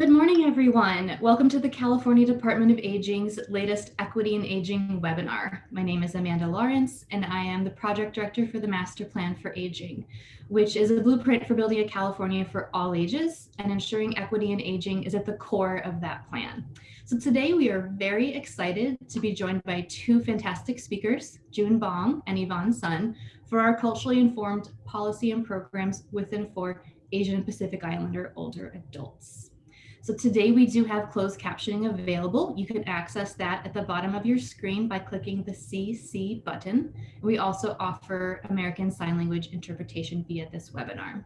Good morning, everyone. Welcome to the California Department of Aging's latest Equity in Aging webinar. My name is Amanda Lawrence, and I am the Project Director for the Master Plan for Aging, which is a blueprint for building a California for all ages, and ensuring equity in aging is at the core of that plan. So today we are very excited to be joined by two fantastic speakers, Joon Bong and Yvonne Sun, for our culturally informed policy and programs within for Asian and Pacific Islander older adults. So today we do have closed captioning available. You can access that at the bottom of your screen by clicking the CC button. We also offer American Sign Language interpretation via this webinar.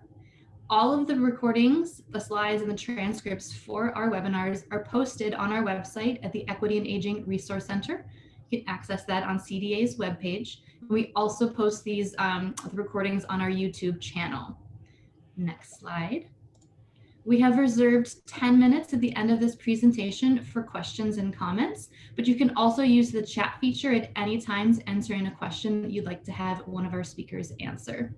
All of the recordings, the slides, and the transcripts for our webinars are posted on our website at the Equity and Aging Resource Center. You can access that on CDA's webpage. We also post these recordings on our YouTube channel. Next slide. We have reserved 10 minutes at the end of this presentation for questions and comments, but you can also use the chat feature at any time to enter in a question that you'd like to have one of our speakers answer.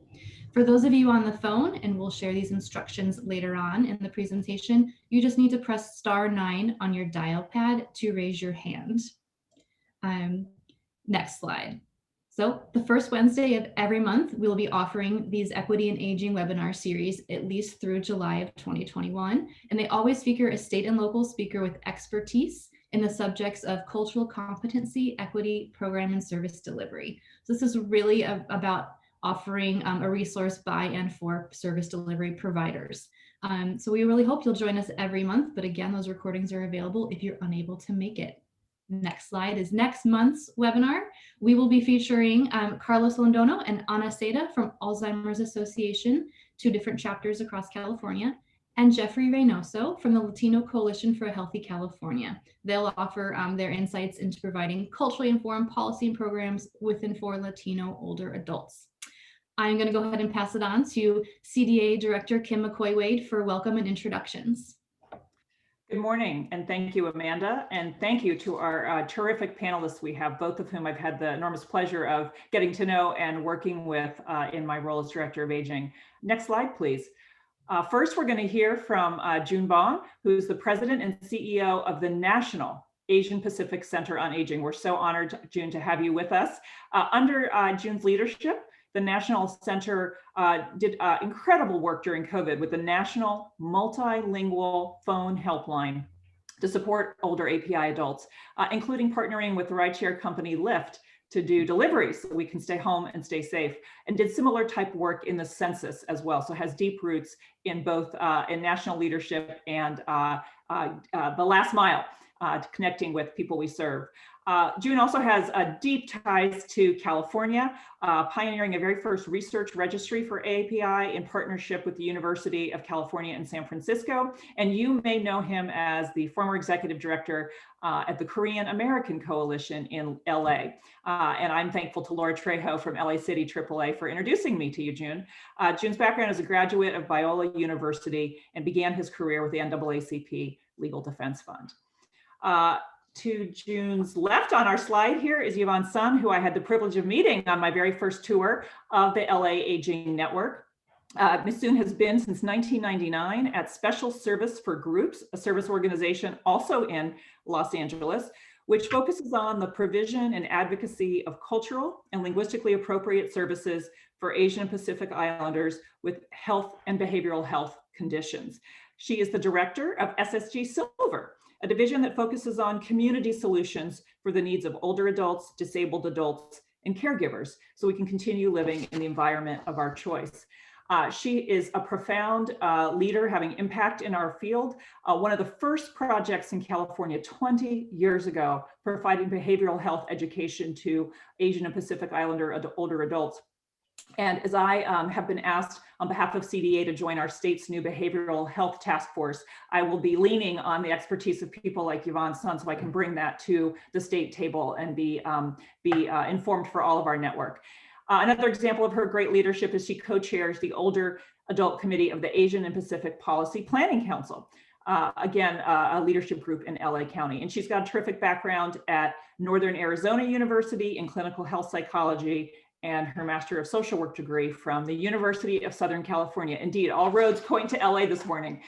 For those of you on the phone, and we'll share these instructions later on in the presentation, you just need to press *9 on your dial pad to raise your hand. Next slide. So the first Wednesday of every month, we'll be offering these Equity and Aging webinar series at least through July of 2021. And they always feature a state and local speaker with expertise in the subjects of cultural competency, equity, program, and service delivery. So this is really about offering a resource by and for service delivery providers. So we really hope you'll join us every month. But again, those recordings are available if you're unable to make it. Next slide is next month's webinar. We will be featuring Carlos Londono and Ana Seda from Alzheimer's Association, two different chapters across California, and Jeffrey Reynoso from the Latino Coalition for a Healthy California. They'll offer their insights into providing culturally informed policy and programs within for Latino older adults. I'm going to go ahead and pass it on to CDA Director Kim McCoy-Wade for welcome and introductions. Good morning, and thank you, Amanda, and thank you to our terrific panelists we have, both of whom I've had the enormous pleasure of getting to know and working with in my role as Director of Aging. Next slide, please. First, we're going to hear from Joon Bong, who's the President and CEO of the National Asian Pacific Center on Aging. We're so honored, Joon, to have you with us. Under Joon's leadership, the National Center did incredible work during COVID with the National Multilingual Phone Helpline to support older API adults, including partnering with the rideshare company Lyft to do deliveries so we can stay home and stay safe, and did similar type work in the census as well. So has deep roots in both in national leadership and the last mile, connecting with people we serve. Joon also has deep ties to California, pioneering a very first research registry for API in partnership with the University of California in San Francisco. And you may know him as the former executive director at the Korean American Coalition in LA. And I'm thankful to Laura Trejo from LA City AAA for introducing me to you, Joon. Joon's background is a graduate of Biola University and began his career with the NAACP Legal Defense Fund. To Joon's left on our slide here is Yvonne Sun, who I had the privilege of meeting on my very first tour of the LA Aging Network. Ms. Sun has been since 1999 at Special Service for Groups, a service organization also in Los Angeles, which focuses on the provision and advocacy of cultural and linguistically appropriate services for Asian and Pacific Islanders with health and behavioral health conditions. She is the director of SSG Silver, a division that focuses on community solutions for the needs of older adults, disabled adults, and caregivers, so we can continue living in the environment of our choice. She is a profound leader having impact in our field. One of the first projects in California 20 years ago, providing behavioral health education to Asian and Pacific Islander older adults. And as I have been asked on behalf of CDA to join our state's new behavioral health task force, I will be leaning on the expertise of people like Yvonne Sun so I can bring that to the state table and be informed for all of our network. Another example of her great leadership is she co-chairs the Older Adult Committee of the Asian and Pacific Policy Planning Council. Again, a leadership group in LA County. And she's got a terrific background at Northern Arizona University in clinical health psychology and her Master of Social Work degree from the University of Southern California. Indeed, all roads point to LA this morning.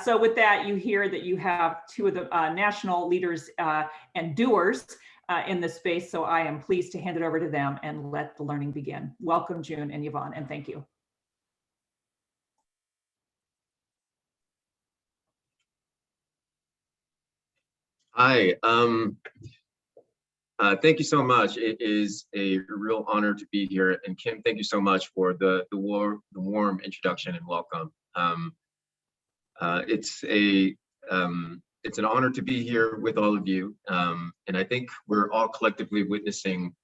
So with that, you hear that you have two of the national leaders and doers in this space. So I am pleased to hand it over to them and let the learning begin. Welcome, Joon and Yvonne, and thank you. Hi, thank you so much. It is a real honor to be here. And Kim, thank you so much for the warm introduction and welcome. It's an honor to be here with all of you. And I think we're all collectively witnessing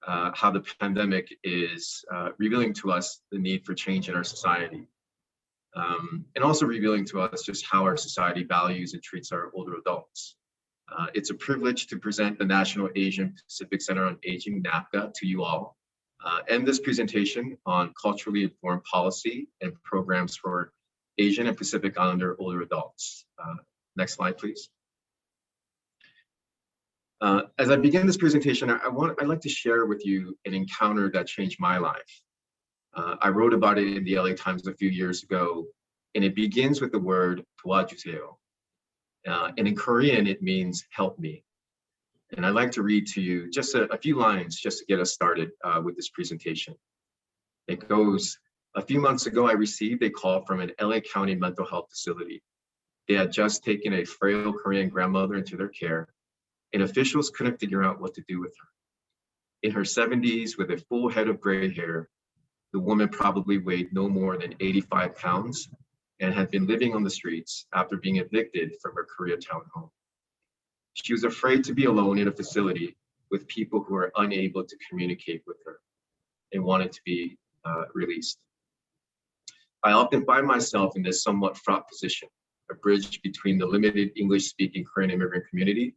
how the pandemic is revealing to us the need for change in our society. And also revealing to us just how our society values and treats our older adults. It's a privilege to present the National Asian Pacific Center on Aging, NAPCA, to you all, and this presentation on culturally informed policy and programs for Asian and Pacific Islander older adults. Next slide, please. As I begin this presentation, I'd like to share with you an encounter that changed my life. I wrote about it in the LA Times a few years ago, and it begins with the word 도와주세요. And in Korean, it means help me. And I'd like to read to you just a few lines just to get us started with this presentation. It goes, a few months ago, I received a call from an LA County mental health facility. They had just taken a frail Korean grandmother into their care, and officials couldn't figure out what to do with her. In her 70s, with a full head of gray hair, the woman probably weighed no more than 85 pounds and had been living on the streets after being evicted from her Koreatown home. She was afraid to be alone in a facility with people who were unable to communicate with her and wanted to be released. I often find myself in this somewhat fraught position, a bridge between the limited English-speaking Korean immigrant community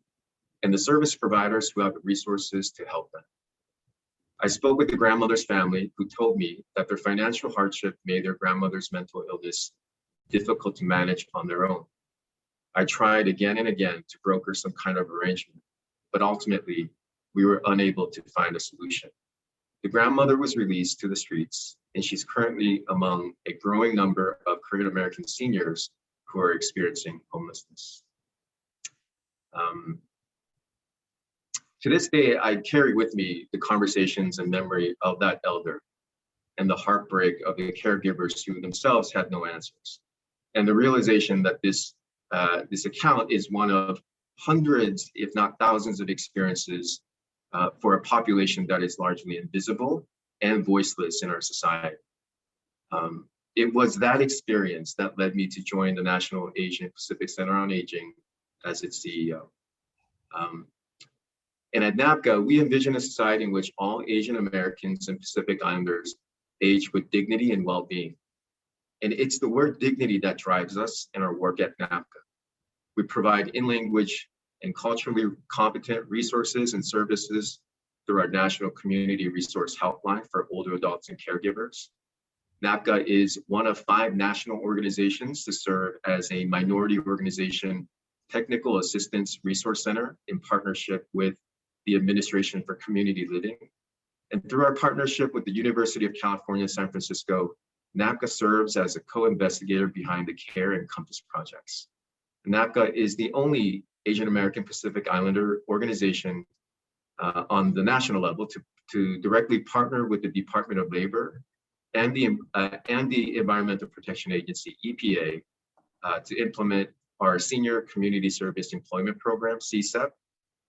and the service providers who have the resources to help them. I spoke with the grandmother's family, who told me that their financial hardship made their grandmother's mental illness difficult to manage on their own. I tried again and again to broker some kind of arrangement, but ultimately we were unable to find a solution. The grandmother was released to the streets, and she's currently among a growing number of Korean American seniors who are experiencing homelessness. To this day, I carry with me the conversations and memory of that elder and the heartbreak of the caregivers who themselves had no answers. And the realization that this account is one of hundreds, if not thousands, of experiences for a population that is largely invisible and voiceless in our society. It was that experience that led me to join the National Asian Pacific Center on Aging as its CEO. And at NAPCA, we envision a society in which all Asian Americans and Pacific Islanders age with dignity and well-being. And it's the word dignity that drives us in our work at NAPCA. We provide in-language and culturally competent resources and services through our National Community Resource Helpline for older adults and caregivers. NAPCA is one of 5 national organizations to serve as a minority organization technical assistance resource center in partnership with the Administration for Community Living. And through our partnership with the University of California, San Francisco, NAPCA serves as a co-investigator behind the CARE and COMPASS projects. NAPCA is the only Asian American Pacific Islander organization on the national level to directly partner with the Department of Labor and the Environmental Protection Agency, EPA, to implement our Senior Community Service Employment Program, CSEP,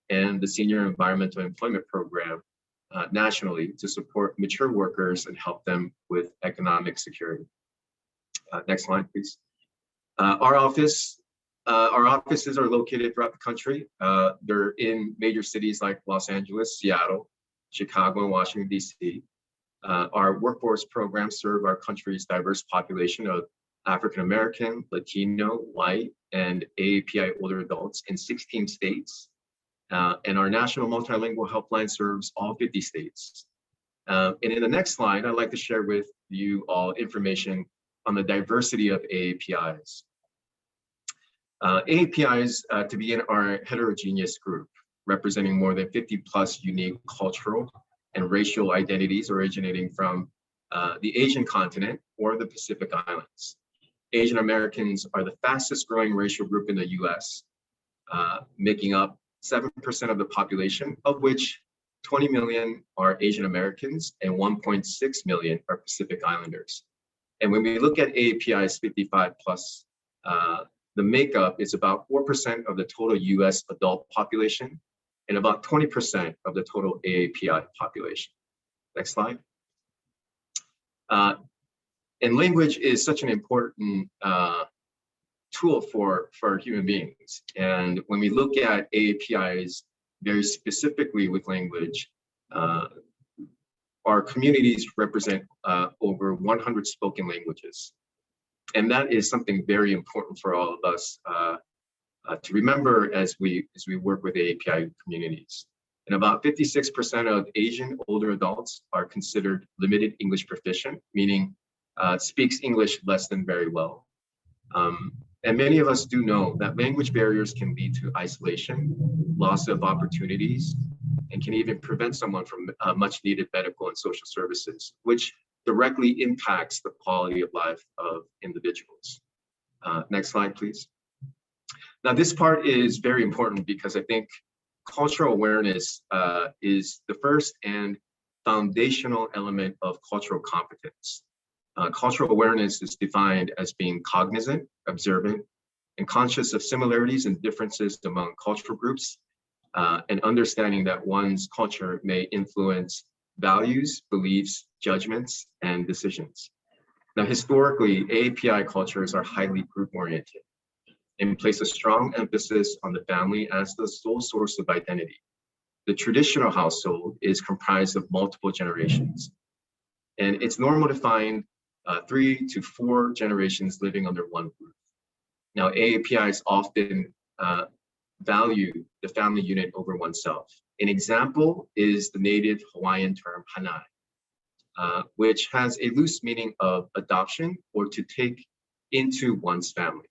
and the Senior Environmental Employment Program nationally to support mature workers and help them with economic security. Next slide, please. Our offices are located throughout the country. They're in major cities like Los Angeles, Seattle, Chicago, and Washington, D.C. Our workforce programs serve our country's diverse population of African American, Latino, white, and AAPI older adults in 16 states. And our national multilingual helpline serves all 50 states. And in the next slide, I'd like to share with you all information on the diversity of AAPIs. AAPIs, to begin, are a heterogeneous group representing more than 50 plus unique cultural, and racial identities originating from the Asian continent or the Pacific Islands. Asian Americans are the fastest growing racial group in the US, making up 7% of the population, of which 20 million are Asian Americans and 1.6 million are Pacific Islanders. And when we look at AAPI's 55 plus, the makeup is about 4% of the total US adult population and about 20% of the total AAPI population. Next slide. And language is such an important tool for human beings. And when we look at AAPIs very specifically with language, our communities represent over 100 spoken languages. And that is something very important for all of us to remember as we work with AAPI communities. And about 56% of Asian older adults are considered limited English proficient, meaning speaks English less than very well. And many of us do know that language barriers can lead to isolation, loss of opportunities, and can even prevent someone from much needed medical and social services, which directly impacts the quality of life of individuals. Next slide, please. Now, this part is very important because I think cultural awareness is the first and foundational element of cultural competence. Cultural awareness is defined as being cognizant, observant, and conscious of similarities and differences among cultural groups, and understanding that one's culture may influence values, beliefs, judgments, and decisions. Now, historically, AAPI cultures are highly group-oriented and place a strong emphasis on the family as the sole source of identity. The traditional household is comprised of multiple generations, and it's normal to find 3 to 4 generations living under one roof. Now, AAPIs often value the family unit over oneself. An example is the native Hawaiian term hanai, which has a loose meaning of adoption or to take into one's family.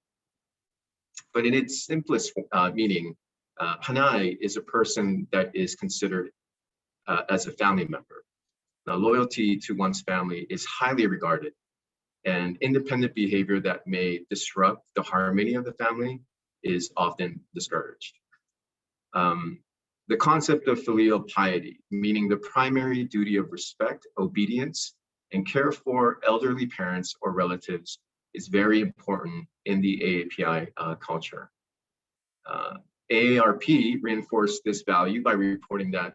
But in its simplest meaning, hanai is a person that is considered as a family member. Now, loyalty to one's family is highly regarded, and independent behavior that may disrupt the harmony of the family is often discouraged. The concept of filial piety, meaning the primary duty of respect, obedience, and care for elderly parents or relatives, is very important in the AAPI culture. AARP reinforced this value by reporting that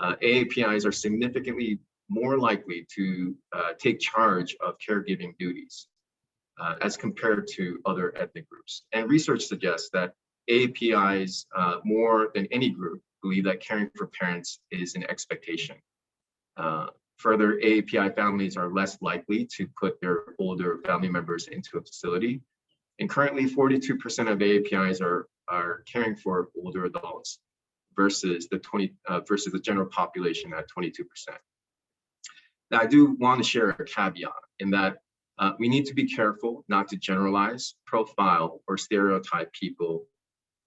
AAPIs are significantly more likely to take charge of caregiving duties as compared to other ethnic groups. And research suggests that AAPIs, more than any group, believe that caring for parents is an expectation. Further, AAPI families are less likely to put their older family members into a facility. And currently, 42% of AAPIs are caring for older adults versus the general population at 22%. Now, I do want to share a caveat in that we need to be careful not to generalize, profile, or stereotype people.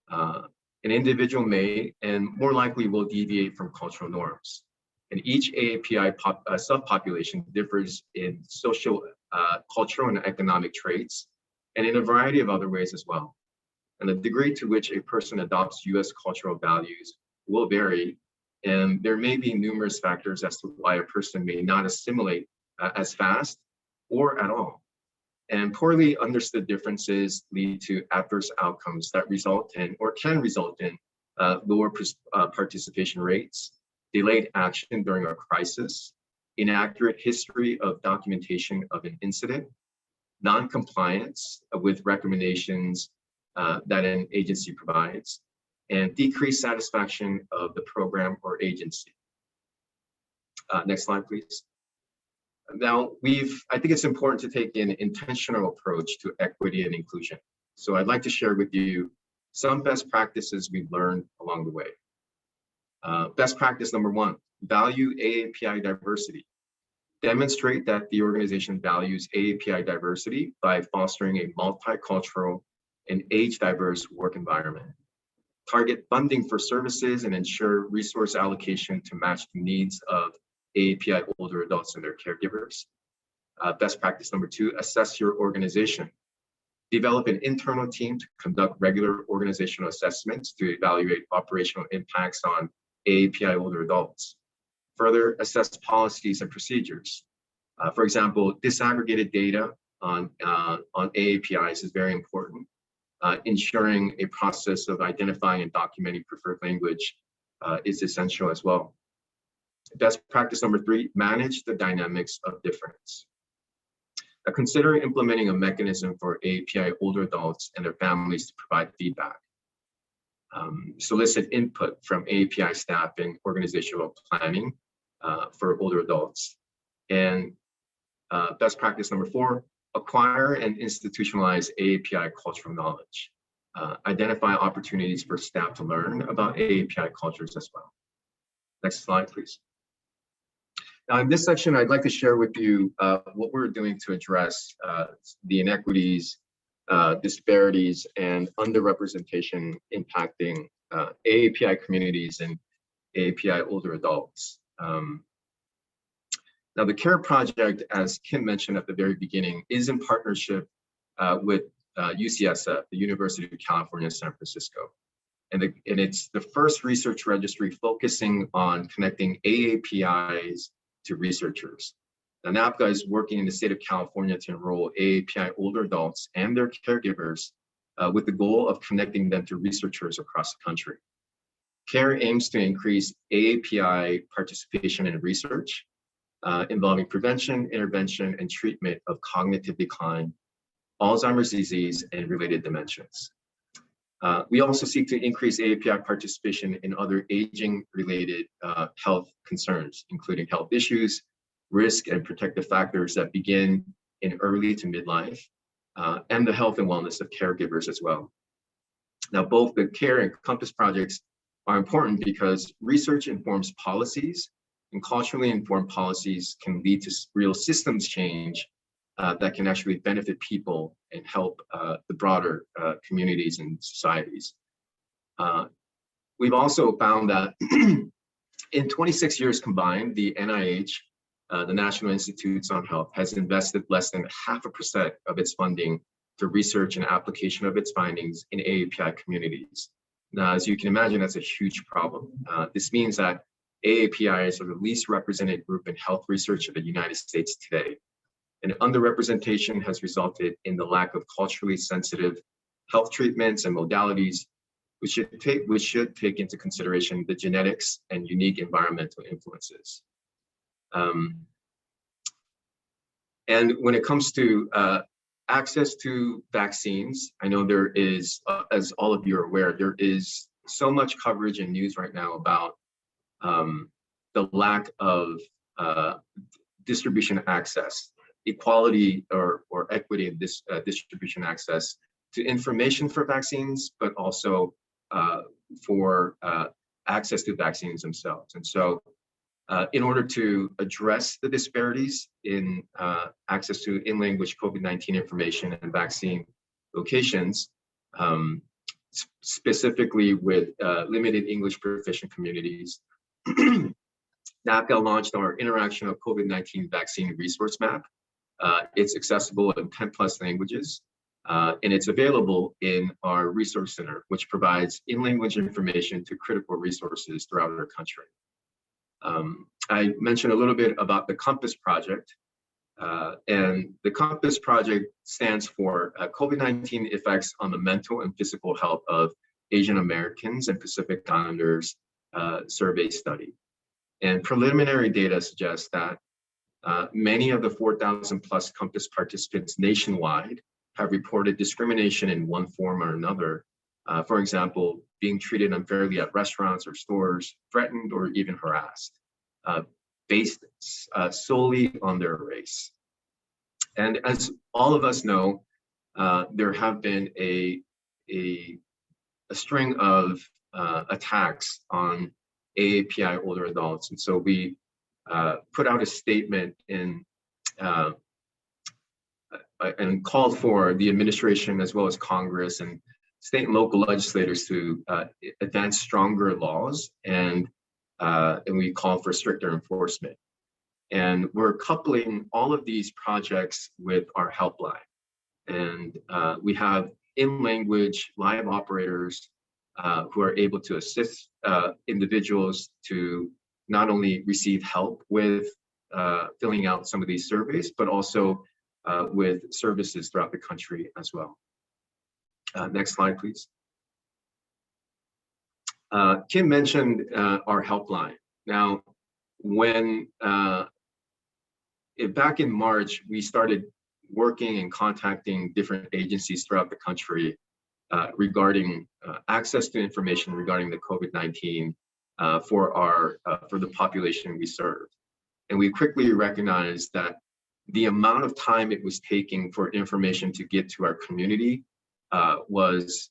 An individual may and more likely will deviate from cultural norms. And each AAPI subpopulation differs in social, cultural, and economic traits, and in a variety of other ways as well. And the degree to which a person adopts US cultural values will vary, and there may be numerous factors as to why a person may not assimilate as fast or at all. And poorly understood differences lead to adverse outcomes that result in or can result in lower participation rates, delayed action during a crisis, inaccurate history of documentation of an incident, non-compliance with recommendations that an agency provides, and decreased satisfaction of the program or agency. Next slide, please. Now, I think it's important to take an intentional approach to equity and inclusion. So I'd like to share with you some best practices we've learned along the way. Best practice number 1, value AAPI diversity. Demonstrate that the organization values AAPI diversity by fostering a multicultural and age-diverse work environment. Target funding for services and ensure resource allocation to match the needs of AAPI older adults and their caregivers. Best practice number 2, assess your organization. Develop an internal team to conduct regular organizational assessments to evaluate operational impacts on AAPI older adults. Further, assess policies and procedures. For example, disaggregated data on AAPIs is very important. Ensuring a process of identifying and documenting preferred language is essential as well. Best practice number 3, manage the dynamics of difference. Consider implementing a mechanism for AAPI older adults and their families to provide feedback. Solicit input from AAPI staff in organizational planning for older adults. And best practice number 4, acquire and institutionalize AAPI cultural knowledge. Identify opportunities for staff to learn about AAPI cultures as well. Next slide, please. Now, in this section, I'd like to share with you what we're doing to address the inequities, disparities, and underrepresentation impacting AAPI communities and AAPI older adults. Now, the CARE project, as Kim mentioned at the very beginning, is in partnership with UCSF, the University of California, San Francisco. And it's the first research registry focusing on connecting AAPIs to researchers. Now, NAPCA is working in the state of California to enroll AAPI older adults and their caregivers with the goal of connecting them to researchers across the country. CARE aims to increase AAPI participation in research involving prevention, intervention, and treatment of cognitive decline, Alzheimer's disease, and related dementias. We also seek to increase AAPI participation in other aging-related health concerns, including health issues, risk and protective factors that begin in early to midlife, and the health and wellness of caregivers as well. Now, both the CARE and COMPASS projects are important because research informs policies, and culturally informed policies can lead to real systems change that can actually benefit people and help the broader communities and societies. We've also found that in 26 years combined, the NIH, the National Institutes on Health, has invested less than 0.5% of its funding to research and application of its findings in AAPI communities. Now, as you can imagine, that's a huge problem. This means that AAPIs are the least represented group in health research in the United States today. And underrepresentation has resulted in the lack of culturally sensitive health treatments and modalities, which should take into consideration the genetics and unique environmental influences. And when it comes to access to vaccines, I know there is, as all of you are aware, there is so much coverage in news right now about the lack of distribution access, equality or equity in this distribution access to information for vaccines, but also for access to vaccines themselves. And so in order to address the disparities in access to in-language COVID-19 information and vaccine locations, specifically with limited English proficient communities, NAPCA launched our Interaction of COVID-19 Vaccine Resource Map. It's accessible in 10 plus languages, and it's available in our resource center, which provides in-language information to critical resources throughout our country. I mentioned a little bit about the COMPASS project, and the COMPASS project stands for COVID-19 Effects on the Mental and Physical Health of Asian Americans and Pacific Islanders survey study. And preliminary data suggests that many of the 4,000 plus COMPASS participants nationwide have reported discrimination in one form or another. For example, being treated unfairly at restaurants or stores, threatened or even harassed, based solely on their race. And as all of us know, there have been a string of attacks on AAPI older adults. And so we put out a statement and called for the administration as well as Congress and state and local legislators to advance stronger laws, and we call for stricter enforcement. And we're coupling all of these projects with our helpline. And we have in-language live operators who are able to assist individuals to not only receive help with filling out some of these surveys, but also with services throughout the country as well. Next slide, please. Kim mentioned our helpline. Now, when back in March, we started working and contacting different agencies throughout the country regarding access to information regarding the COVID-19 for the population we serve. And we quickly recognized that the amount of time it was taking for information to get to our community was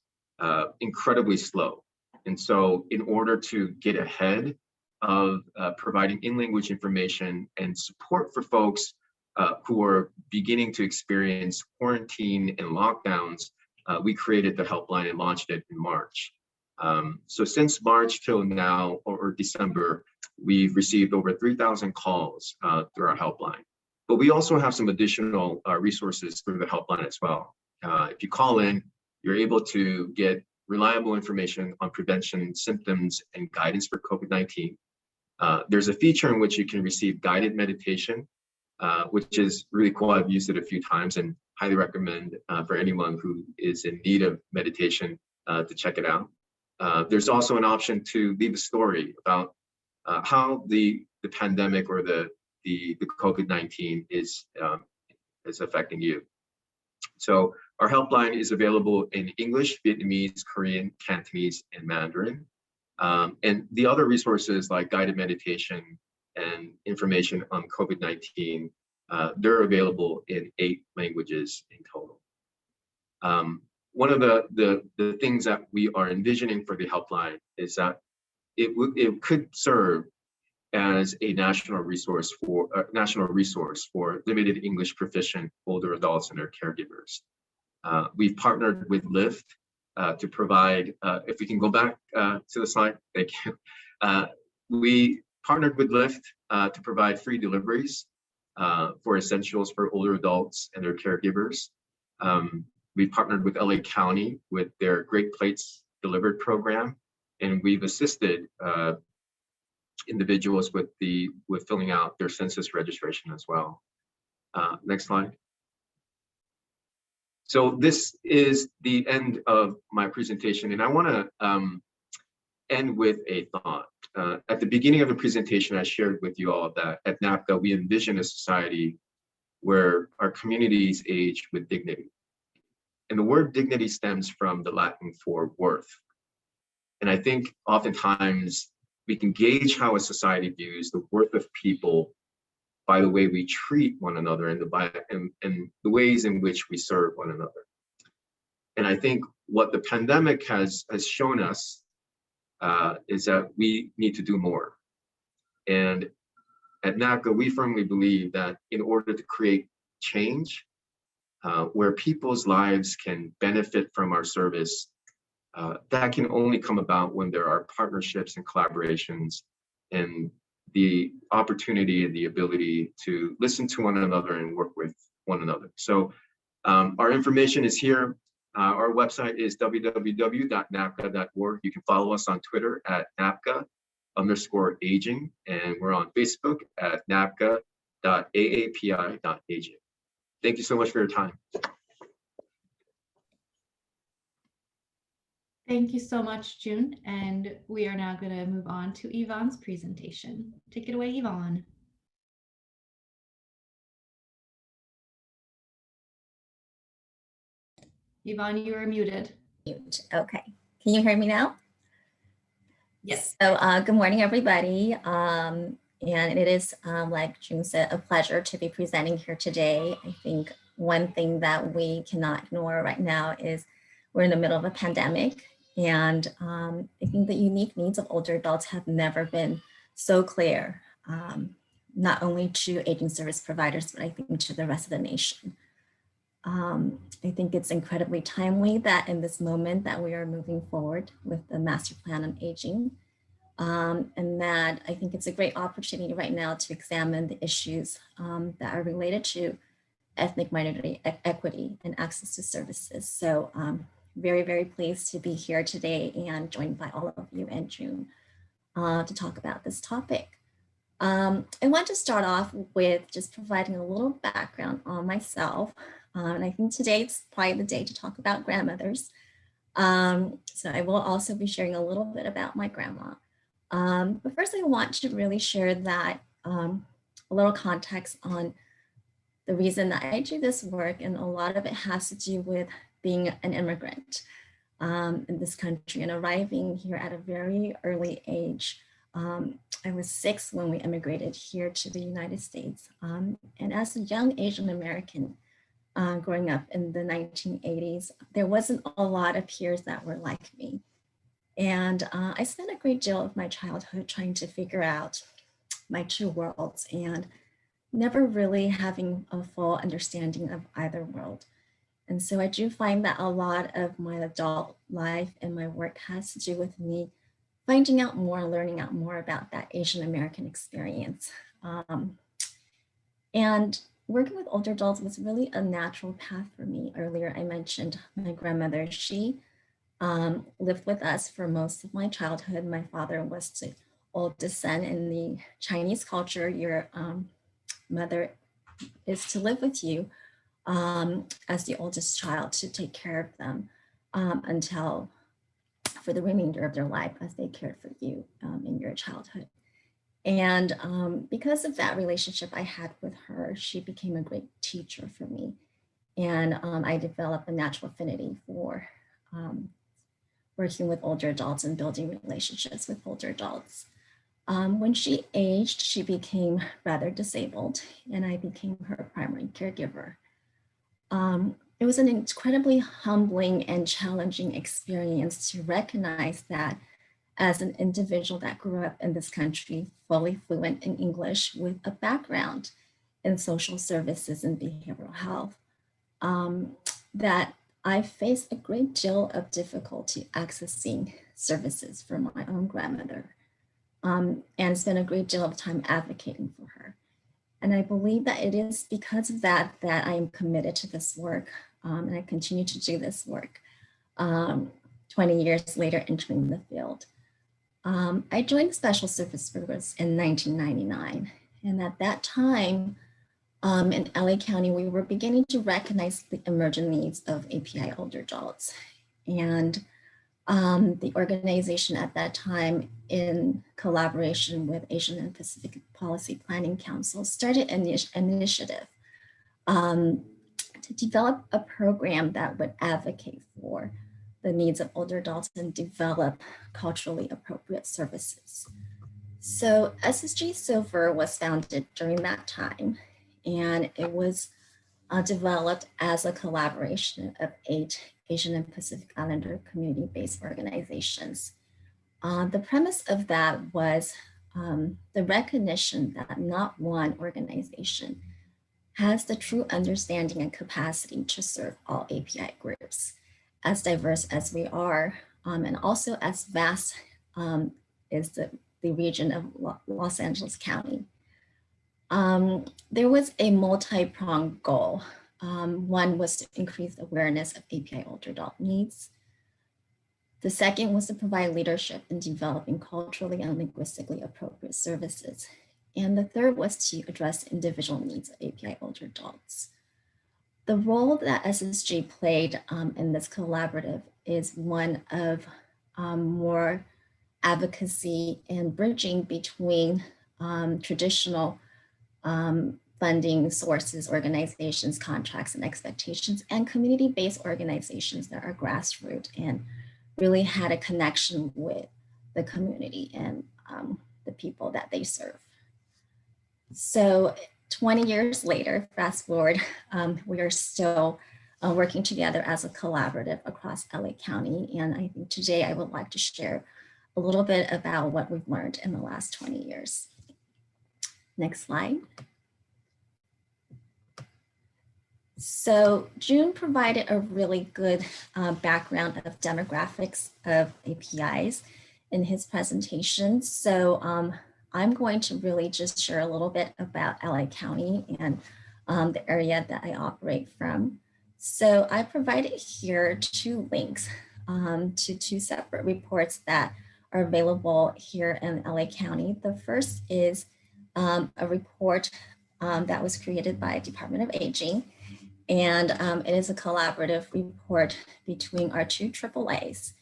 incredibly slow. And so in order to get ahead of providing in-language information and support for folks who are beginning to experience quarantine and lockdowns, we created the helpline and launched it in March. So since March till now, or December, we've received over 3,000 calls through our helpline. But we also have some additional resources through the helpline as well. If you call in, you're able to get reliable information on prevention, symptoms, and guidance for COVID-19. There's a feature in which you can receive guided meditation, which is really cool. I've used it a few times and highly recommend for anyone who is in need of meditation to check it out. There's also an option to leave a story about how the pandemic or the COVID-19 is affecting you. So our helpline is available in English, Vietnamese, Korean, Cantonese, and Mandarin. And the other resources like guided meditation and information on COVID-19, they're available in 8 languages in total. One of the things that we are envisioning for the helpline is that it could serve as a national resource for limited English proficient older adults and their caregivers. We've partnered with Lyft to provide, if we can go back to the slide, thank you. We partnered with Lyft to provide free deliveries for essentials for older adults and their caregivers. We partnered with LA County with their Great Plates Delivered program, and we've assisted individuals with filling out their census registration as well. Next slide. So this is the end of my presentation, and I want to end with a thought. At the beginning of the presentation, I shared with you all that at NAPCA, we envision a society where our communities age with dignity. And the word dignity stems from the Latin for worth. And I think oftentimes we can gauge how a society views the worth of people by the way we treat one another and the ways in which we serve one another. And I think what the pandemic has shown us is that we need to do more. And at NAPCA, we firmly believe that in order to create change, where people's lives can benefit from our service, that can only come about when there are partnerships and collaborations and the opportunity and the ability to listen to one another and work with one another. So our information is here. Our website is www.napca.org. You can follow us on Twitter at napca_aging, and we're on Facebook at napca.aapi.aging. Thank you so much for your time. Thank you so much, Joon. And we are now going to move on to Yvonne's presentation. Take it away, Yvonne. Yvonne, you are muted. Mute. Okay. Can you hear me now? Yes. So good morning, everybody. And it is, like Joon said, a pleasure to be presenting here today. I think one thing that we cannot ignore right now is we're in the middle of a pandemic. And I think the unique needs of older adults have never been so clear, not only to aging service providers, but I think to the rest of the nation. I think it's incredibly timely that in this moment that we are moving forward with the master plan on aging. and that I think it's a great opportunity right now to examine the issues that are related to ethnic minority equity and access to services. So very, very pleased to be here today and joined by all of you and Joon to talk about this topic. I want to start off with just providing a little background on myself. And I think today it's probably the day to talk about grandmothers. So I will also be sharing a little bit about my grandma. But first I want to really share that a little context on the reason that I do this work, and a lot of it has to do with being an immigrant in this country and arriving here at a very early age. I was 6 when we immigrated here to the United States. And as a young Asian American growing up in the 1980s, there wasn't a lot of peers that were like me. And I spent a great deal of my childhood trying to figure out my two worlds and never really having a full understanding of either world. And so I do find that a lot of my adult life and my work has to do with me finding out more, learning out more about that Asian American experience. And working with older adults was really a natural path for me. Earlier, I mentioned my grandmother. She lived with us for most of my childhood. My father was the oldest son. In the Chinese culture, your mother is to live with you as the oldest child, to take care of them until for the remainder of their life as they cared for you in your childhood. And because of that relationship I had with her, she became a great teacher for me. And I developed a natural affinity for working with older adults and building relationships with older adults. When she aged, she became rather disabled, and I became her primary caregiver. It was an incredibly humbling and challenging experience to recognize that as an individual that grew up in this country, fully fluent in English with a background in social services and behavioral health, that I faced a great deal of difficulty accessing services for my own grandmother. And spent a great deal of time advocating for her. And I believe that it is because of that that I am committed to this work, and I continue to do this work 20 years later entering the field. I joined the Special Service Service in 1999, and at that time in LA County, we were beginning to recognize the emergent needs of API older adults. And the organization at that time, in collaboration with Asian and Pacific Policy Planning Council, started an initiative to develop a program that would advocate for the needs of older adults and develop culturally appropriate services. So SSG Silver was founded during that time, and it was developed as a collaboration of 8 Asian and Pacific Islander community-based organizations. The premise of that was the recognition that not one organization has the true understanding and capacity to serve all API groups, as diverse as we are, and also as vast is the region of Los Angeles County. There was a multi-pronged goal. One was to increase awareness of API older adult needs. The second was to provide leadership in developing culturally and linguistically appropriate services. And the third was to address individual needs of API older adults. The role that SSG played in this collaborative is one of more advocacy and bridging between traditional funding sources, organizations, contracts, and expectations, and community-based organizations that are grassroots and really had a connection with the community and the people that they serve. So 20 years later, fast forward, we are still working together as a collaborative across LA County. And I think today I would like to share a little bit about what we've learned in the last 20 years. Next slide. So Joon provided a really good background of demographics of APIs. in his presentation. So I'm going to really just share a little bit about LA County and the area that I operate from. So I provided here 2 links to 2 separate reports that are available here in LA County. The first is a report that was created by Department of Aging, and it is a collaborative report between our 2 AAAs.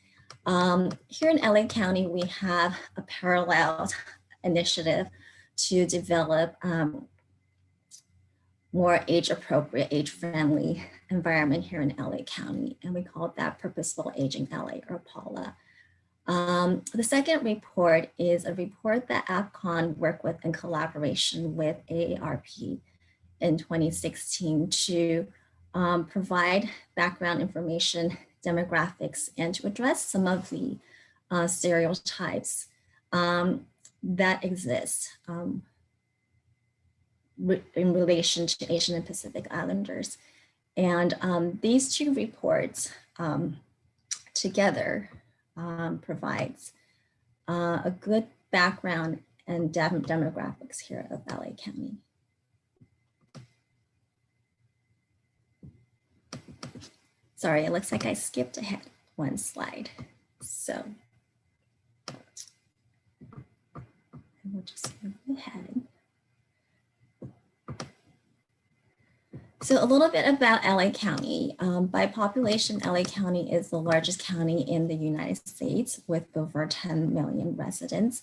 Here in LA County, we have a parallel initiative to develop more age-appropriate, age-friendly environment here in LA County, and we call that Purposeful Aging LA, or PALA. The second report is a report that APCON worked with in collaboration with AARP in 2016 to provide background information, demographics, and to address some of the stereotypes that exist in relation to Asian and Pacific Islanders. And these 2 reports together provides a good background and demographics here of LA County. Sorry, it looks like I skipped ahead 1 slide. So we'll just move ahead. So a little bit about LA County. By population, LA County is the largest county in the United States with over 10 million residents.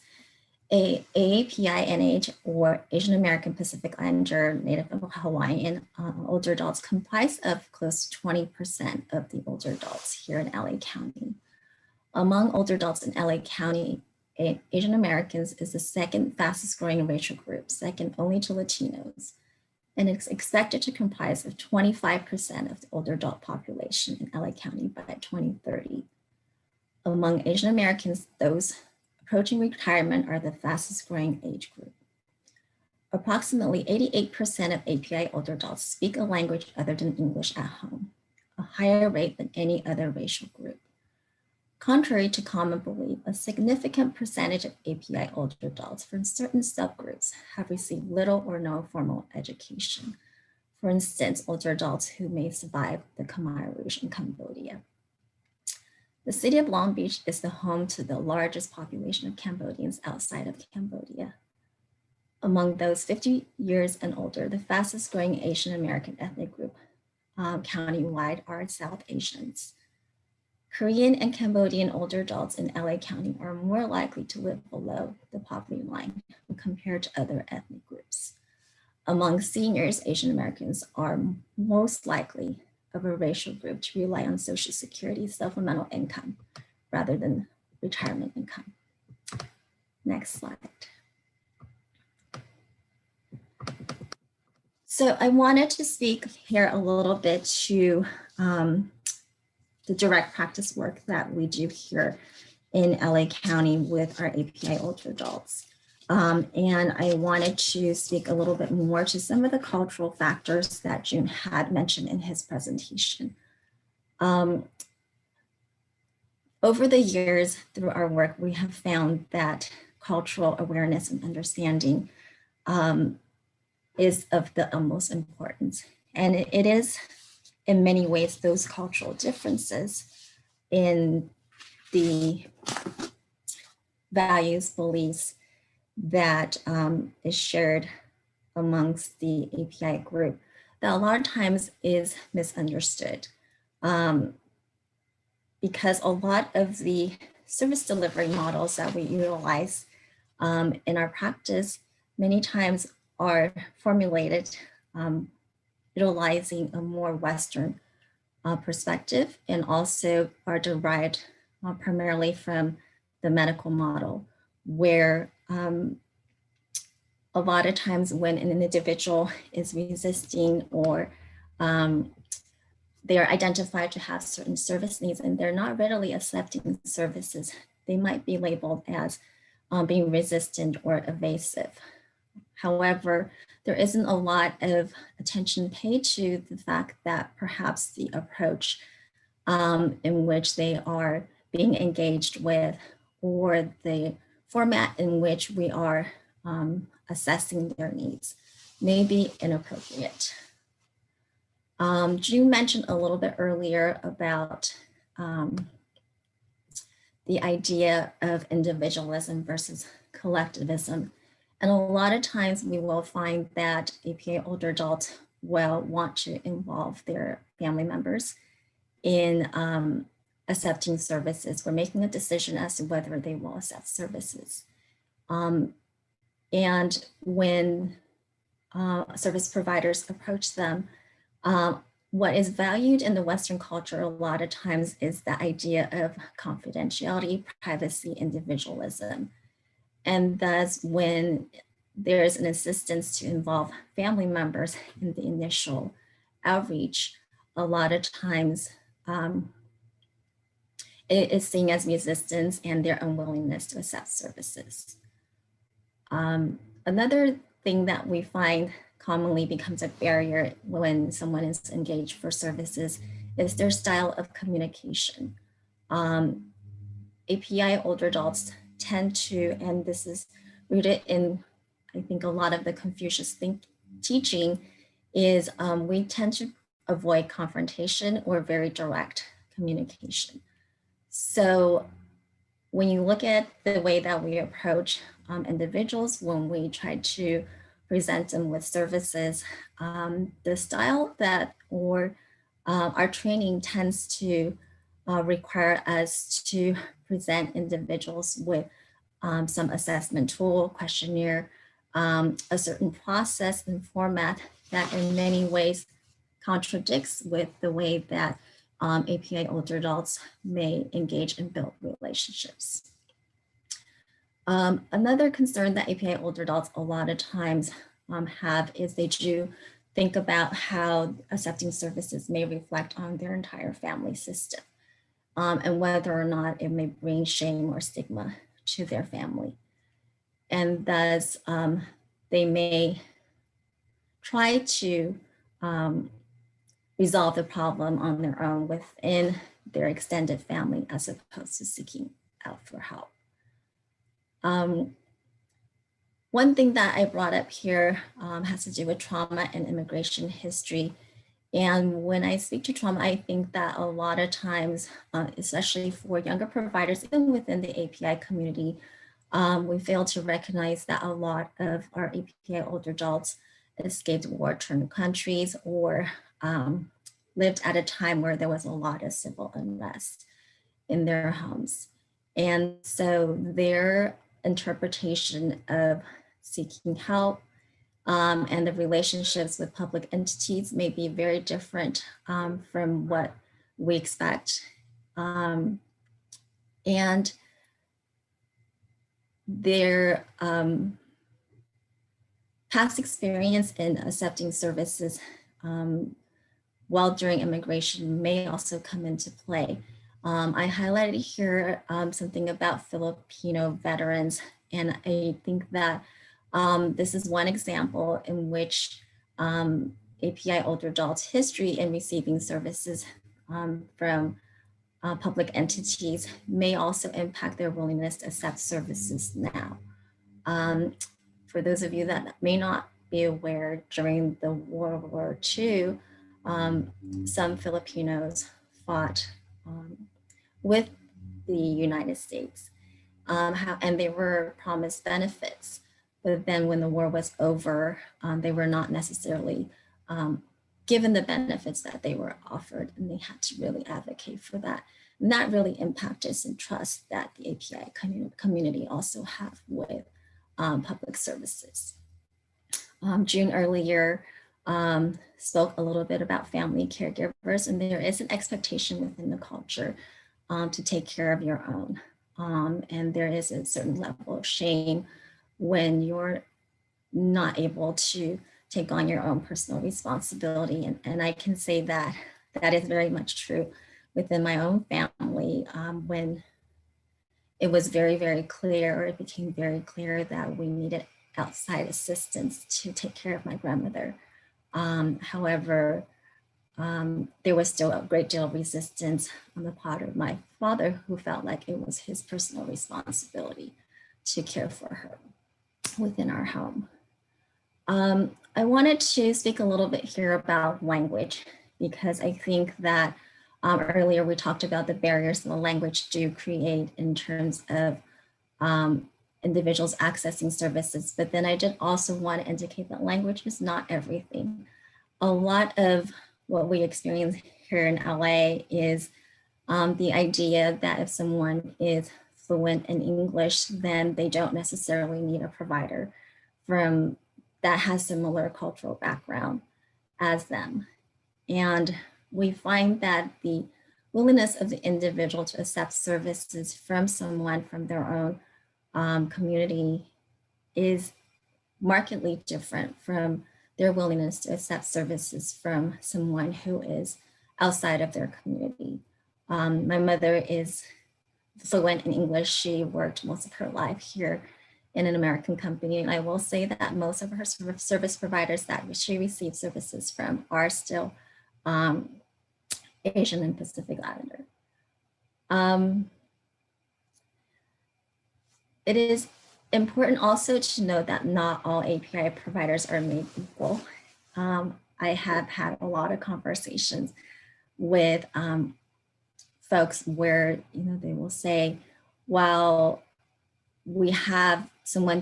AAPI-NH, or Asian American Pacific Islander, Native Hawaiian older adults comprise of close to 20% of the older adults here in LA County. Among older adults in LA County, Asian Americans is the 2nd fastest growing racial group, second only to Latinos, and it's expected to comprise of 25% of the older adult population in LA County by 2030. Among Asian Americans, those approaching retirement are the fastest growing age group. Approximately 88% of API older adults speak a language other than English at home, a higher rate than any other racial group. Contrary to common belief, a significant percentage of API older adults from certain subgroups have received little or no formal education. For instance, older adults who may survive the Khmer Rouge in Cambodia. The city of Long Beach is the home to the largest population of Cambodians outside of Cambodia. Among those 50 years and older, the fastest growing Asian American ethnic group countywide are South Asians. Korean and Cambodian older adults in LA County are more likely to live below the poverty line when compared to other ethnic groups. Among seniors, Asian Americans are most likely of a racial group to rely on Social Security supplemental income rather than retirement income. Next slide. So I wanted to speak here a little bit to the direct practice work that we do here in LA County with our API older adults. And I wanted to speak a little bit more to some of the cultural factors that Joon had mentioned in his presentation. Over the years, through our work, we have found that cultural awareness and understanding is of the utmost importance. And it is, in many ways, those cultural differences in the values, beliefs, that is shared amongst the API group that a lot of times is misunderstood because a lot of the service delivery models that we utilize in our practice many times are formulated utilizing a more Western perspective and also are derived primarily from the medical model where a lot of times when an individual is resisting or they are identified to have certain service needs and they're not readily accepting services, they might be labeled as being resistant or evasive. However, there isn't a lot of attention paid to the fact that perhaps the approach in which they are being engaged with or the format in which we are assessing their needs may be inappropriate. Joon mentioned a little bit earlier about the idea of individualism versus collectivism. And a lot of times we will find that APA older adults will want to involve their family members in accepting services. We're making a decision as to whether they will accept services. And when service providers approach them, what is valued in the Western culture a lot of times is the idea of confidentiality, privacy, individualism. And thus, when there's an insistence to involve family members in the initial outreach, a lot of times it is seen as resistance and their unwillingness to accept services. Another thing that we find commonly becomes a barrier when someone is engaged for services is their style of communication. API older adults tend to, and this is rooted in, I think, a lot of the Confucius teaching, is we tend to avoid confrontation or very direct communication. So when you look at the way that we approach individuals, when we try to present them with services, the style that or our training tends to require us to present individuals with some assessment tool, questionnaire, a certain process and format that in many ways contradicts with the way that API older adults may engage and build relationships. Another concern that API older adults a lot of times have is they do think about how accepting services may reflect on their entire family system and whether or not it may bring shame or stigma to their family. And thus they may try to resolve the problem on their own within their extended family as opposed to seeking out for help. One thing that I brought up here has to do with trauma and immigration history. And when I speak to trauma, I think that a lot of times, especially for younger providers, even within the API community, we fail to recognize that a lot of our API older adults escaped war-torn countries or lived at a time where there was a lot of civil unrest in their homes. And so their interpretation of seeking help and the relationships with public entities may be very different from what we expect. And their past experience in accepting services while during immigration may also come into play. I highlighted here something about Filipino veterans, and I think that this is one example in which API older adults' history in receiving services from public entities may also impact their willingness to accept services now. For those of you that may not be aware, during the World War II, some Filipinos fought with the United States and they were promised benefits. But then when the war was over, they were not necessarily given the benefits that they were offered, and they had to really advocate for that. And that really impacted some trust that the API community also have with public services. Joon earlier spoke a little bit about family caregivers, and there is an expectation within the culture to take care of your own. And there is a certain level of shame when you're not able to take on your own personal responsibility. And I can say that that is very much true within my own family when it was very, very clear, or it became very clear that we needed outside assistance to take care of my grandmother. However, there was still a great deal of resistance on the part of my father, who felt like it was his personal responsibility to care for her within our home. I wanted to speak a little bit here about language, because I think that earlier we talked about the barriers that the language do create in terms of individuals accessing services, but then I did also want to indicate that language is not everything. A lot of what we experience here in LA is the idea that if someone is fluent in English, then they don't necessarily need a provider that has similar cultural background as them. And we find that the willingness of the individual to accept services from someone from their own community is markedly different from their willingness to accept services from someone who is outside of their community. My mother is fluent in English. She worked most of her life here in an American company. And I will say that most of her service providers that she receives services from are still Asian and Pacific Islander. It is important also to note that not all API providers are made equal. I have had a lot of conversations with folks where they will say, well, we have someone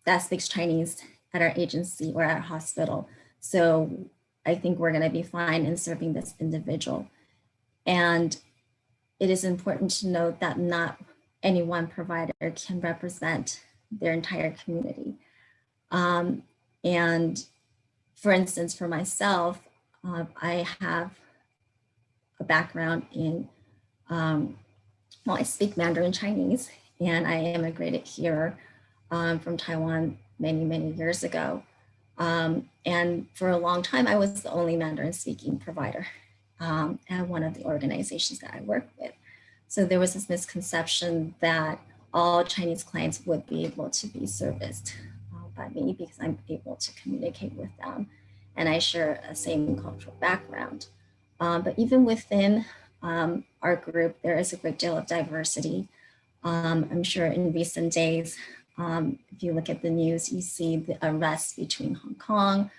that speaks Chinese at our agency or at our hospital, so I think we're going to be fine in serving this individual. And it is important to note that not any one provider can represent their entire community. And for instance, for myself, I have a background in, I speak Mandarin Chinese, and I immigrated here from Taiwan many, many years ago. And for a long time, I was the only Mandarin speaking provider at one of the organizations that I work with. So there was this misconception that all Chinese clients would be able to be serviced by me because I'm able to communicate with them and I share a same cultural background. But even within our group, there is a great deal of diversity. I'm sure in recent days, if you look at the news, you see the arrests between Hong Kong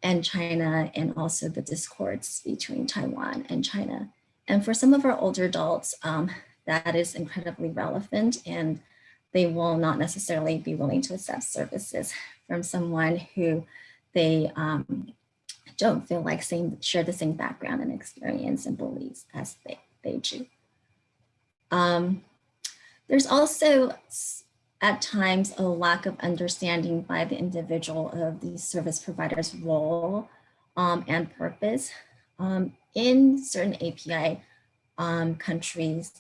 and China, and also the discords between Taiwan and China. And for some of our older adults, that is incredibly relevant, and they will not necessarily be willing to accept services from someone who they don't feel like share the same background and experience and beliefs as they do. There's also at times a lack of understanding by the individual of the service provider's role and purpose. In certain API countries,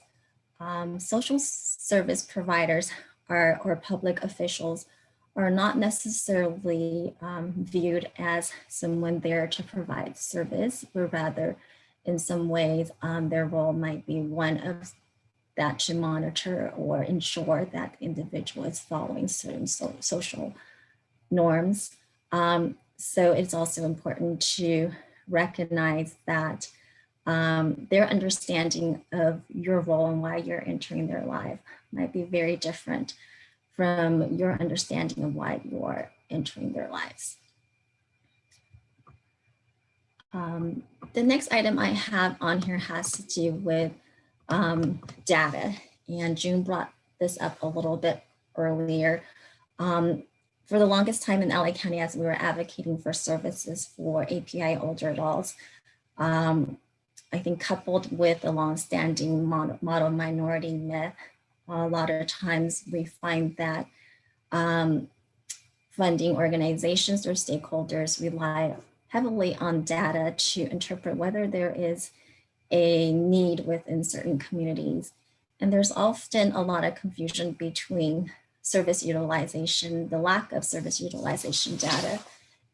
social service providers or public officials are not necessarily viewed as someone there to provide service, but rather in some ways their role might be one of that to monitor or ensure that the individual is following certain social norms. So it's also important to recognize that their understanding of your role and why you're entering their life might be very different from your understanding of why you're entering their lives. The next item I have on here has to do with data, and Joon brought this up a little bit earlier. For the longest time in LA County, as we were advocating for services for API older adults, I think coupled with a longstanding model minority myth, a lot of times we find that funding organizations or stakeholders rely heavily on data to interpret whether there is a need within certain communities. And there's often a lot of confusion between service utilization, the lack of service utilization data,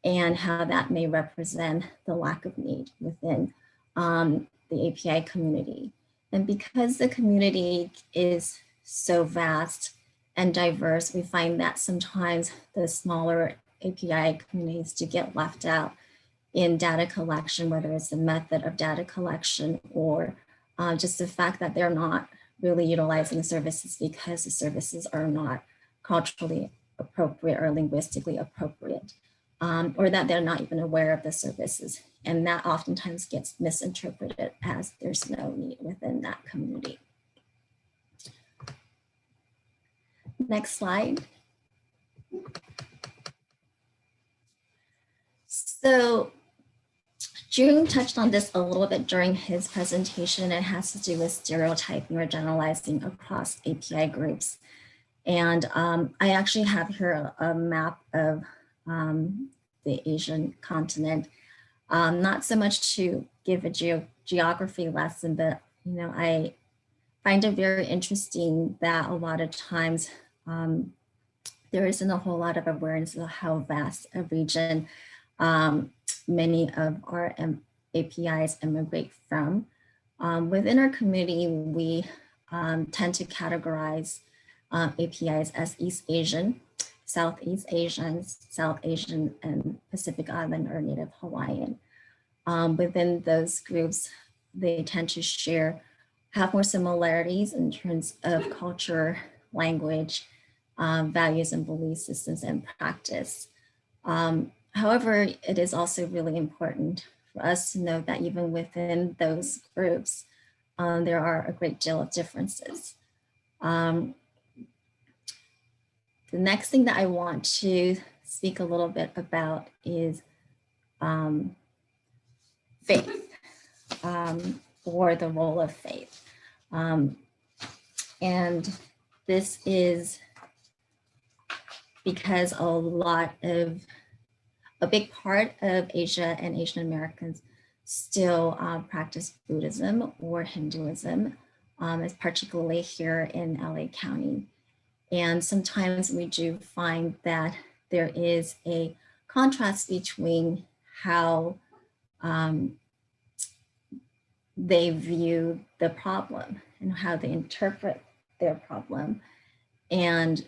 and how that may represent the lack of need within the API community. And because the community is so vast and diverse, we find that sometimes the smaller API communities do get left out in data collection, whether it's the method of data collection or just the fact that they're not really utilizing services because the services are not culturally appropriate or linguistically appropriate, or that they're not even aware of the services. And that oftentimes gets misinterpreted as there's no need within that community. Next slide. So Joon touched on this a little bit during his presentation. It has to do with stereotyping or generalizing across API groups. And I actually have here a map of the Asian continent. Not so much to give a geography lesson, but I find it very interesting that a lot of times there isn't a whole lot of awareness of how vast a region many of our APIs immigrate from. Within our community, we tend to categorize APIs as East Asian, Southeast Asian, South Asian, and Pacific Island or Native Hawaiian. Within those groups, they tend to have more similarities in terms of culture, language, values and belief systems and practice. However, it is also really important for us to know that even within those groups, there are a great deal of differences. The next thing that I want to speak a little bit about is faith, or the role of faith. And this is because a big part of Asia and Asian Americans still practice Buddhism or Hinduism, particularly here in LA County. And sometimes we do find that there is a contrast between how they view the problem and how they interpret their problem. And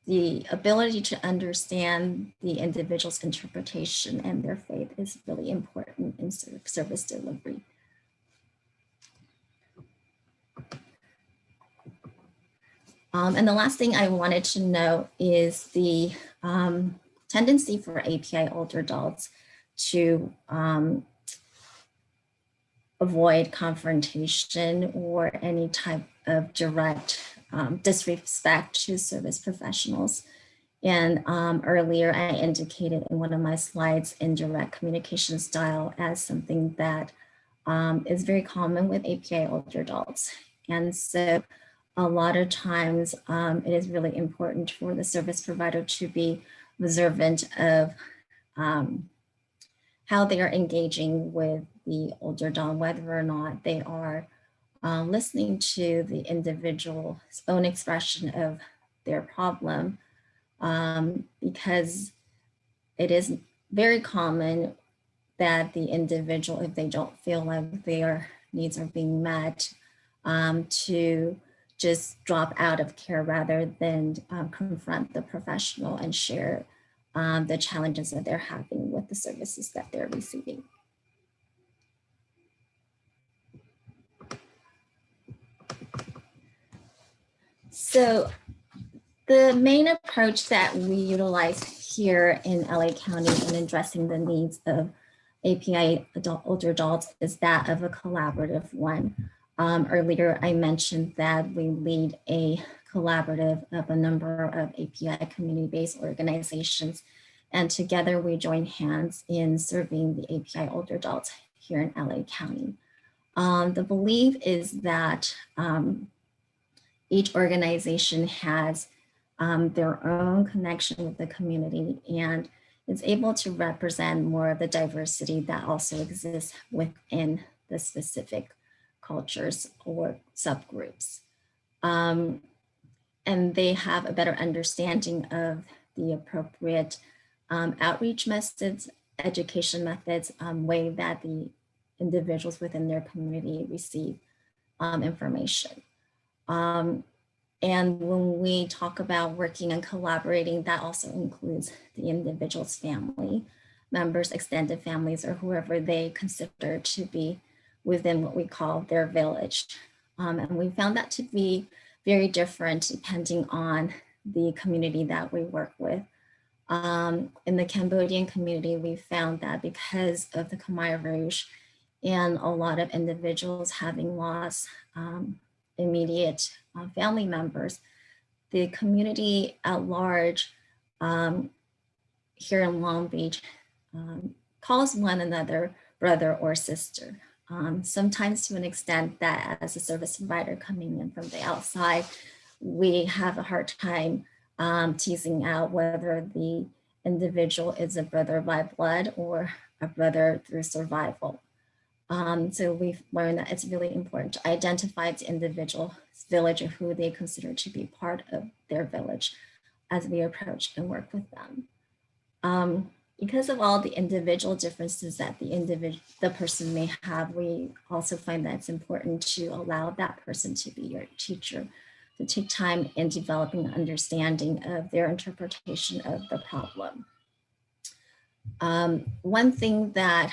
the ability to understand the individual's interpretation and their faith is really important in service delivery. And the last thing I wanted to note is the tendency for API older adults to avoid confrontation or any type of direct disrespect to service professionals. And earlier I indicated in one of my slides indirect communication style as something that is very common with API older adults. And so a lot of times it is really important for the service provider to be observant of how they are engaging with the older adult, whether or not they are listening to the individual's own expression of their problem, because it is very common that the individual, if they don't feel like their needs are being met, to just drop out of care rather than confront the professional and share the challenges that they're having with the services that they're receiving. So the main approach that we utilize here in LA County in addressing the needs of API older adults is that of a collaborative one. Earlier, I mentioned that we lead a collaborative of a number of API community-based organizations, and together we join hands in serving the API older adults here in LA County. The belief is that each organization has their own connection with the community and is able to represent more of the diversity that also exists within the specific cultures or subgroups. And they have a better understanding of the appropriate outreach methods, education methods, way that the individuals within their community receive information. And when we talk about working and collaborating, that also includes the individual's family. members, extended families, or whoever they consider to be within what we call their village. And we found that to be very different depending on the community that we work with. In the Cambodian community, we found that because of the Khmer Rouge and a lot of individuals having lost immediate family members, the community at large here in Long Beach calls one another brother or sister. Sometimes to an extent that as a service provider coming in from the outside, we have a hard time teasing out whether the individual is a brother by blood or a brother through survival. So we've learned that it's really important to identify the individual's village or who they consider to be part of their village as we approach and work with them. Because of all the individual differences that the person may have, we also find that it's important to allow that person to be your teacher, to take time in developing an understanding of their interpretation of the problem. One thing that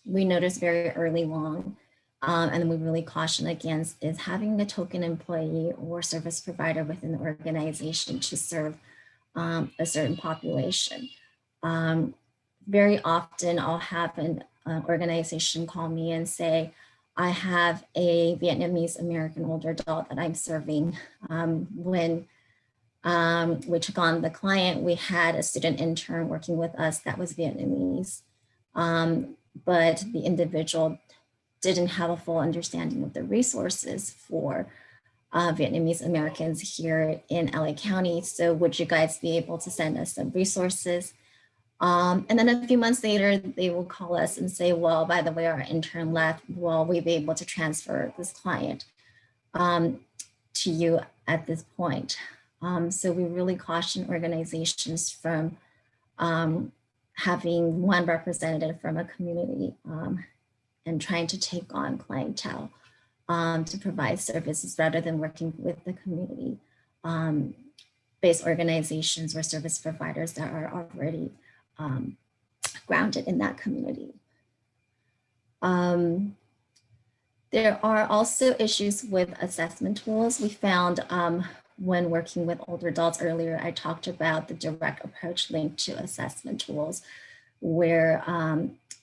we noticed very early on, and we really caution against, is having a token employee or service provider within the organization to serve a certain population. Very often I'll have an organization call me and say, I have a Vietnamese American older adult that I'm serving. When we took on the client, we had a student intern working with us that was Vietnamese, but the individual didn't have a full understanding of the resources for Vietnamese Americans here in LA County. So would you guys be able to send us some resources? And then a few months later, they will call us and say, well, by the way, our intern left. Will we be able to transfer this client to you at this point? So we really caution organizations from having one representative from a community and trying to take on clientele to provide services rather than working with the community based organizations or service providers that are already grounded in that community. There are also issues with assessment tools. We found when working with older adults earlier, I talked about the direct approach linked to assessment tools where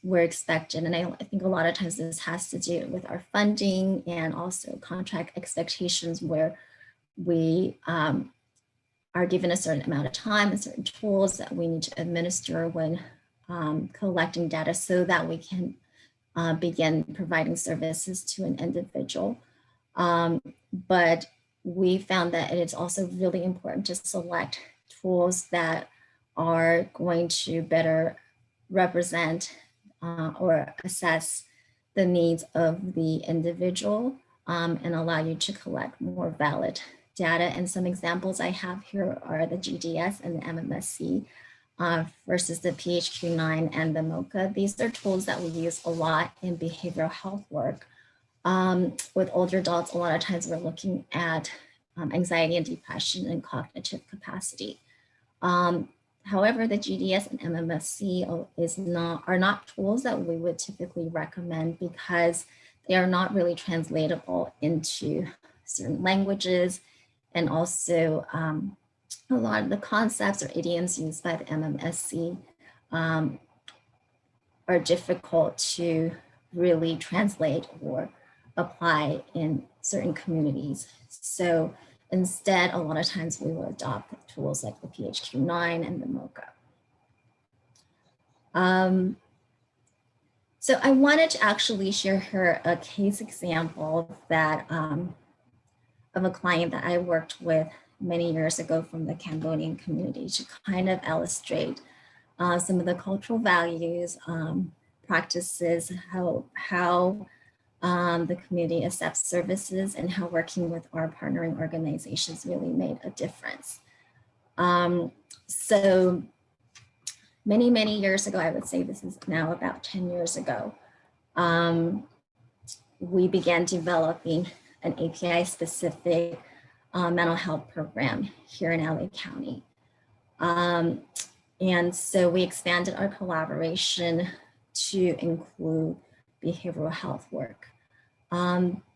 we're expected, and I think a lot of times this has to do with our funding and also contract expectations where we are given a certain amount of time and certain tools that we need to administer when collecting data so that we can begin providing services to an individual. But we found that it is also really important to select tools that are going to better represent or assess the needs of the individual and allow you to collect more valid data. And some examples I have here are the GDS and the MMSC versus the PHQ-9 and the MOCA. These are tools that we use a lot in behavioral health work. With older adults, a lot of times we're looking at anxiety and depression and cognitive capacity. However, the GDS and MMSC are not tools that we would typically recommend because they are not really translatable into certain languages. And also a lot of the concepts or idioms used by the MMSC are difficult to really translate or apply in certain communities. So instead, a lot of times we will adopt tools like the PHQ-9 and the MOCA. So I wanted to actually share here a case example that of a client that I worked with many years ago from the Cambodian community to kind of illustrate some of the cultural values, practices, how the community accepts services and how working with our partnering organizations really made a difference. So many years ago, I would say this is now about 10 years ago, we began developing an API-specific mental health program here in LA County. And so we expanded our collaboration to include behavioral health work.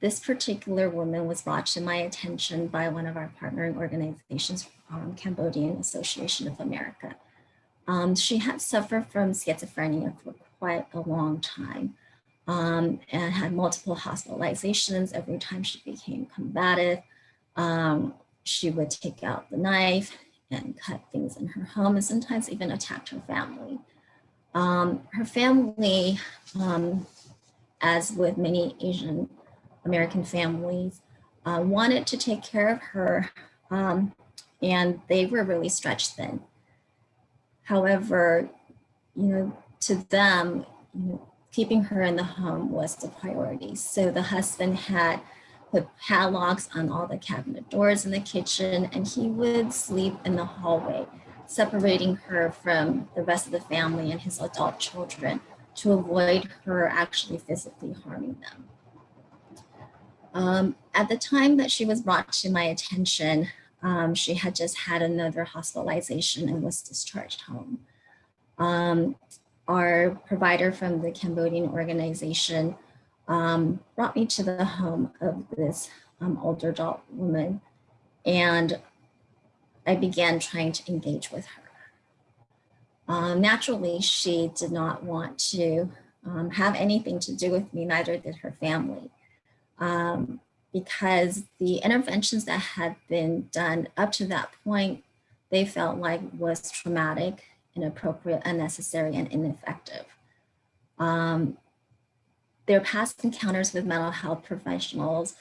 This particular woman was brought to my attention by one of our partnering organizations, Cambodian Association of America. She had suffered from schizophrenia for quite a long time and had multiple hospitalizations. Every time she became combative, she would take out the knife and cut things in her home and sometimes even attacked her family. Her family, as with many Asian American families, wanted to take care of her, and they were really stretched thin. However, to them, keeping her in the home was the priority. So the husband had put padlocks on all the cabinet doors in the kitchen, and he would sleep in the hallway, separating her from the rest of the family and his adult children to avoid her actually physically harming them. At the time that she was brought to my attention, she had just had another hospitalization and was discharged home. Our provider from the Cambodian organization brought me to the home of this older adult woman, and I began trying to engage with her. Naturally, she did not want to have anything to do with me, neither did her family, because the interventions that had been done up to that point, they felt like was traumatic, inappropriate, unnecessary, and ineffective. Their past encounters with mental health professionals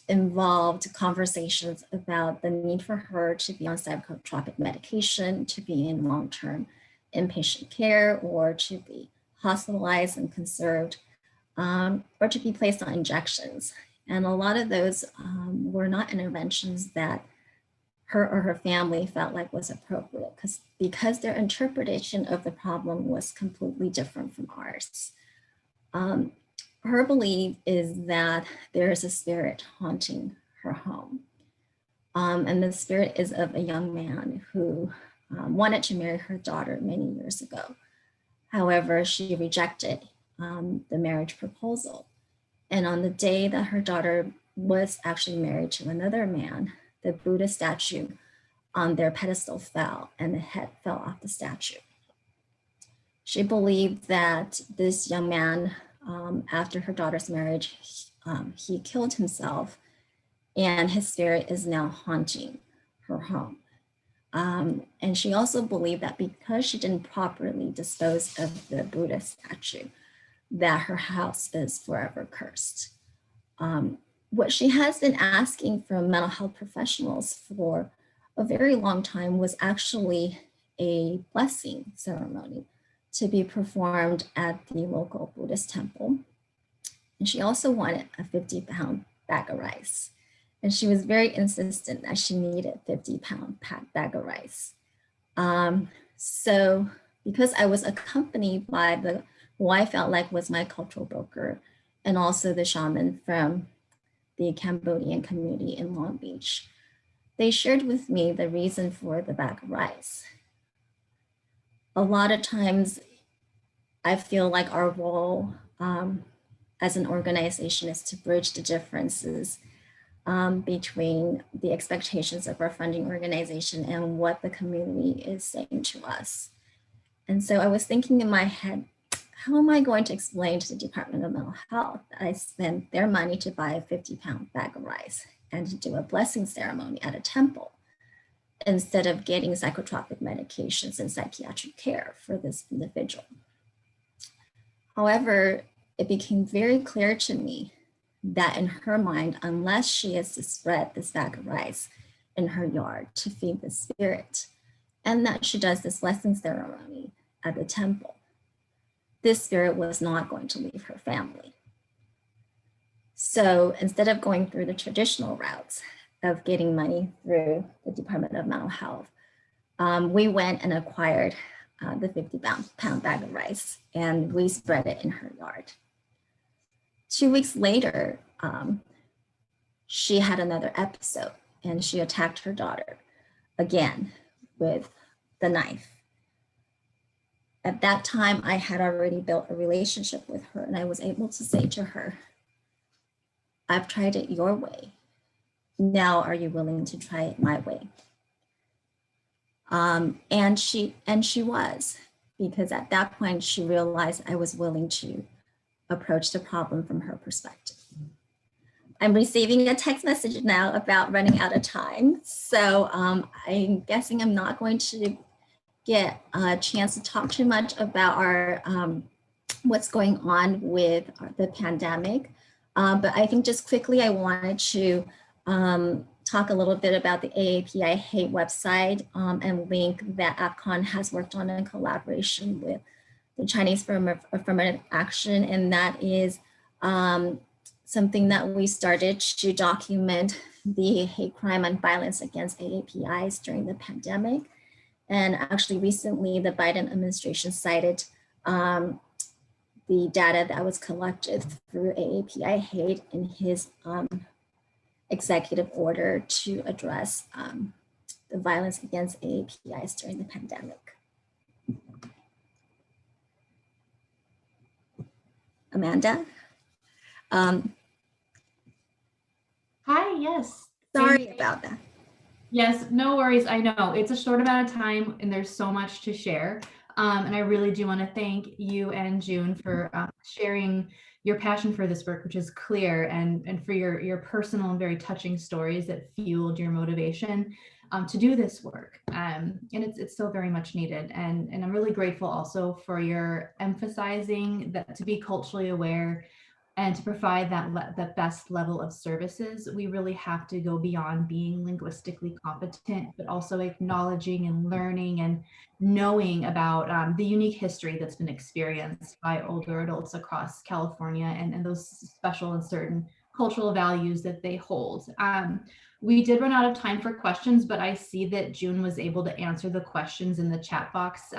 involved conversations about the need for her to be on psychotropic medication, to be in long-term inpatient care, or to be hospitalized and conserved, or to be placed on injections. And a lot of those were not interventions that her or her family felt like was appropriate because their interpretation of the problem was completely different from ours. Her belief is that there is a spirit haunting her home. And the spirit is of a young man who wanted to marry her daughter many years ago. However, she rejected the marriage proposal. And on the day that her daughter was actually married to another man, the Buddha statue on their pedestal fell and the head fell off the statue. She believed that this young man, after her daughter's marriage, he killed himself, and his spirit is now haunting her home. And she also believed that because she didn't properly dispose of the Buddha statue, that her house is forever cursed. What she has been asking from mental health professionals for a very long time was actually a blessing ceremony to be performed at the local Buddhist temple. And she also wanted a 50-pound bag of rice. And she was very insistent that she needed a 50-pound bag of rice. So because I was accompanied by who I felt like was my cultural broker, and also the shaman from the Cambodian community in Long Beach, they shared with me the reason for the bag of rice. A lot of times, I feel like our role as an organization is to bridge the differences between the expectations of our funding organization and what the community is saying to us. And so I was thinking in my head, how am I going to explain to the Department of Mental Health that I spent their money to buy a 50-pound bag of rice and to do a blessing ceremony at a temple instead of getting psychotropic medications and psychiatric care for this individual? However, it became very clear to me that in her mind, unless she is to spread this bag of rice in her yard to feed the spirit, and that she does this blessing ceremony at the temple, this spirit was not going to leave her family. So instead of going through the traditional routes of getting money through the Department of Mental Health, we went and acquired the 50-pound bag of rice, and we spread it in her yard. 2 weeks later, she had another episode, and she attacked her daughter again with the knife. At that time, I had already built a relationship with her, and I was able to say to her, I've tried it your way. Now, are you willing to try it my way? And she was, because at that point, she realized I was willing to approach the problem from her perspective. I'm receiving a text message now about running out of time. So I'm guessing I'm not going to get a chance to talk too much about our what's going on with the pandemic. But I think just quickly, I wanted to talk a little bit about the AAPI Hate website and link that APCON has worked on in collaboration with the Chinese Firm of Affirmative Action. And that is something that we started to document the hate crime and violence against AAPIs during the pandemic. And actually recently the Biden administration cited the data that was collected through AAPI Hate in his executive order to address the violence against AAPIs during the pandemic. Amanda? Hi, yes. Sorry about that. Yes, no worries. I know it's a short amount of time and there's so much to share. And I really do want to thank you and Joon for sharing your passion for this work, which is clear, and for your personal and very touching stories that fueled your motivation to do this work. And it's so very much needed. And I'm really grateful also for your emphasizing that to be culturally aware and to provide that best level of services, we really have to go beyond being linguistically competent, but also acknowledging and learning and knowing about the unique history that's been experienced by older adults across California and those special and certain cultural values that they hold. We did run out of time for questions, but I see that Joon was able to answer the questions in the chat box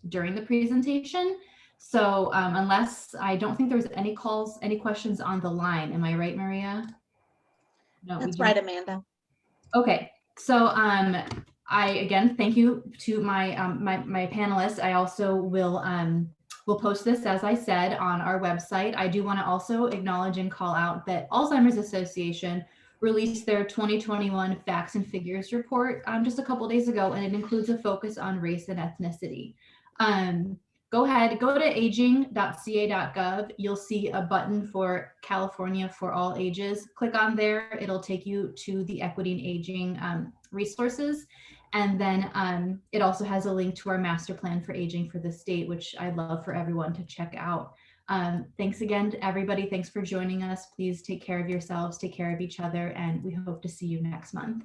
during the presentation. So unless, I don't think there was any questions on the line. Am I right, Maria? No, that's right, Amanda. Okay, so I again thank you to my my panelists. I also will post this, as I said, on our website. I do want to also acknowledge and call out that Alzheimer's Association released their 2021 Facts and Figures report just a couple days ago, and it includes a focus on race and ethnicity. Go ahead, go to aging.ca.gov. You'll see a button for California for all ages. Click on there. It'll take you to the Equity and Aging resources. And then it also has a link to our master plan for aging for the state, which I'd love for everyone to check out. Thanks again to everybody. Thanks for joining us. Please take care of yourselves, take care of each other, and we hope to see you next month.